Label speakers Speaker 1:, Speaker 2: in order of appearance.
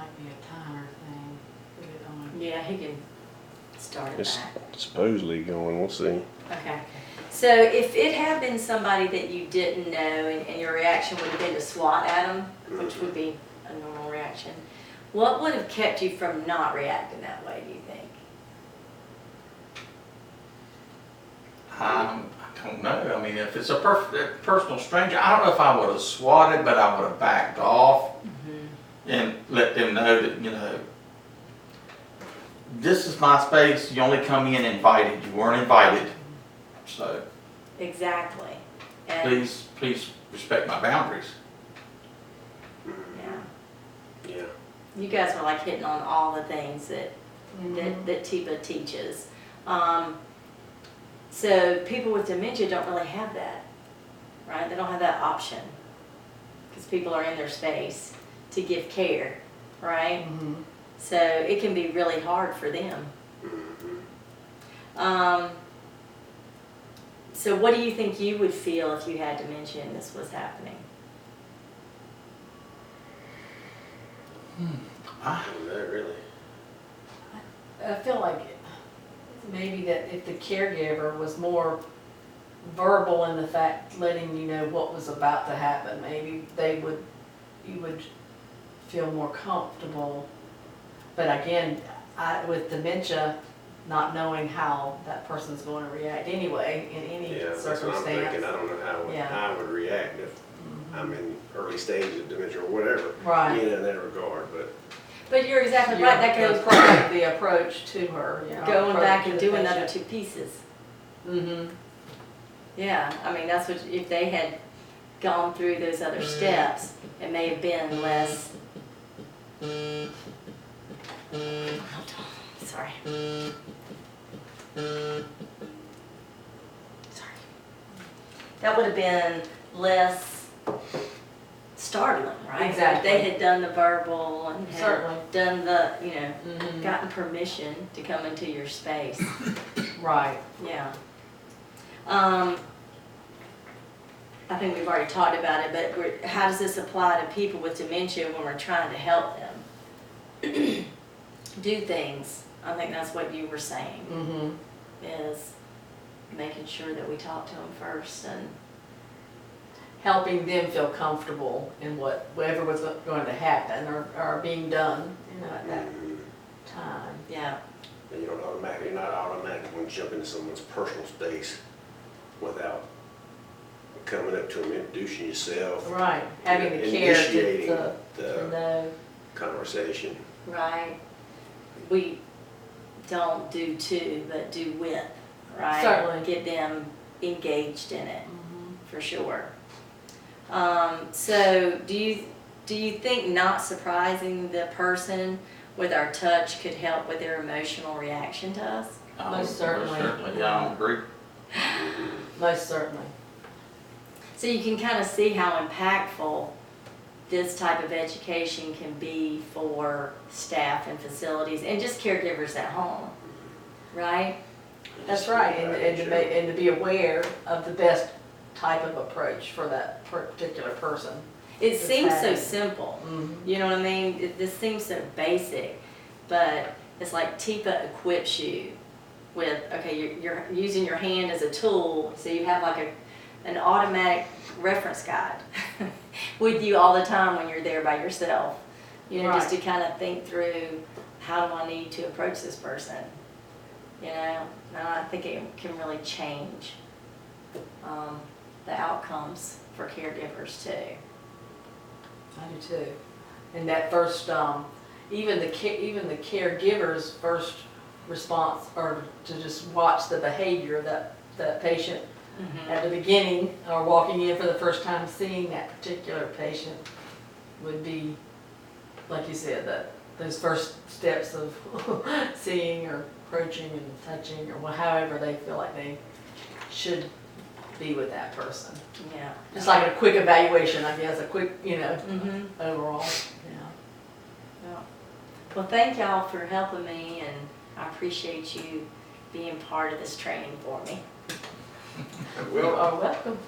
Speaker 1: might be a timer thing. Put it on.
Speaker 2: Yeah, he can start it
Speaker 3: It's
Speaker 2: back.
Speaker 3: supposedly going, we'll see.
Speaker 2: Okay. So if it had been somebody that you didn't know and your reaction would have been to swat at them, which would be a normal reaction, what would have kept you from not reacting that way, do you think?
Speaker 4: I don't know. I mean, if it's a personal stranger, I don't know if I would have swatted, but I would have backed off and let them know that, you know, this is my space. You only come in invited. You weren't invited. So
Speaker 2: Exactly. And
Speaker 4: please respect my boundaries.
Speaker 2: yeah,
Speaker 3: Yeah.
Speaker 2: you guys are like hitting on all the things that that TIPA teaches. So people with dementia don't really have that, right? They don't have that option because people are in their space to give care, right? So it can be really hard for them. So what do you think you would feel if you had dementia and this was happening?
Speaker 3: I don't know, really.
Speaker 1: I feel like maybe that if the caregiver was more verbal in the fact, letting you know what was about to happen, maybe you would feel more comfortable. But again, with dementia, not knowing how that person's going to react anyway in any
Speaker 5: That's what I'm
Speaker 1: circumstance.
Speaker 5: thinking. I don't know how I would react if I'm in early stages of dementia or whatever.
Speaker 1: Right.
Speaker 5: You know, in that regard,
Speaker 2: But you're exactly right. That goes
Speaker 1: probably the approach to her. You know,
Speaker 2: going
Speaker 1: approach
Speaker 2: back
Speaker 1: to
Speaker 2: and
Speaker 1: the
Speaker 2: doing another
Speaker 1: patient.
Speaker 2: 2 pieces.
Speaker 1: Mm-hmm.
Speaker 2: Yeah, I mean, that's what, if they had gone through those other steps, it may have been less. Sorry. Sorry. That would have been less startling, right?
Speaker 1: Exactly.
Speaker 2: If they had done the verbal and had
Speaker 1: Certainly.
Speaker 2: done the, you know,
Speaker 1: Mm-hmm.
Speaker 2: gotten permission to come into your space.
Speaker 1: Right.
Speaker 2: Yeah. I think we've already talked about it, but how does this apply to people with dementia when we're trying to help them do things? I think that's what you were saying,
Speaker 1: Mm-hmm.
Speaker 2: is making sure that we talk to them first and
Speaker 1: Helping them feel comfortable in whatever was going to happen or being done, you know, at that time.
Speaker 2: yeah.
Speaker 5: and you're not automatically going to jump into someone's personal space without coming up to them, introducing yourself,
Speaker 1: Right. Having the care
Speaker 5: initiating
Speaker 1: to
Speaker 5: the
Speaker 1: know.
Speaker 5: conversation.
Speaker 2: Right. We don't do to, but do with, right?
Speaker 1: Certainly.
Speaker 2: Get them engaged in it, for sure. So do you think not surprising the person with our touch could help with their emotional reaction to us?
Speaker 1: Most certainly.
Speaker 4: Yeah, I agree.
Speaker 1: Most certainly.
Speaker 2: So you can kind of see how impactful this type of education can be for staff and facilities and just caregivers at home, right?
Speaker 1: That's right, and to be aware of the best type of approach for that particular person.
Speaker 2: It seems so
Speaker 1: having-
Speaker 2: simple,
Speaker 1: Mm-hmm.
Speaker 2: you know what I mean? This seems so basic, but it's like TIPA equips you with, okay, you're using your hand as a tool, so you have like an automatic reference guide with you all the time when you're there by yourself. You know, just to kind of think through, how do I need to approach this person? You know, and I think it can really change the outcomes for caregivers too.
Speaker 1: I do too. And that first, even the caregiver's first response, or to just watch the behavior of that patient at the beginning, or walking in for the first time, seeing that particular patient, would be, like you said, those first steps of seeing or approaching and touching, or however they feel like they should be with that person.
Speaker 2: Yeah.
Speaker 1: Just like a quick evaluation, I guess, a quick,
Speaker 2: Mm-hmm.
Speaker 1: overall,
Speaker 2: Yeah. Well, thank y'all for helping me, and I appreciate you being part of this training for me.
Speaker 1: You are welcome.